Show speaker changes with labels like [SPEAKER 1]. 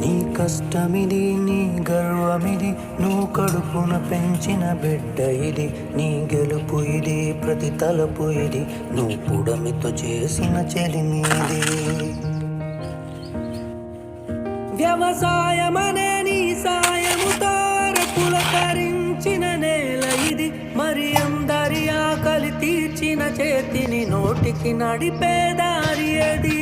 [SPEAKER 1] నీ కష్టమిది నీ గర్వమిది నువ్వు కడుపున పెంచిన బిడ్డ ఇది నీ గెలుపు ఇది ప్రతి తలపు ఇది నువ్వు పుడమితో చేసిన చెలిమీది వ్యవసాయమనే నీ సాయముతో పులకరించిన నేల ఇది మరి అందరి ఆకలి తీర్చిన చేతిని నోటికి నడిపే దారి అది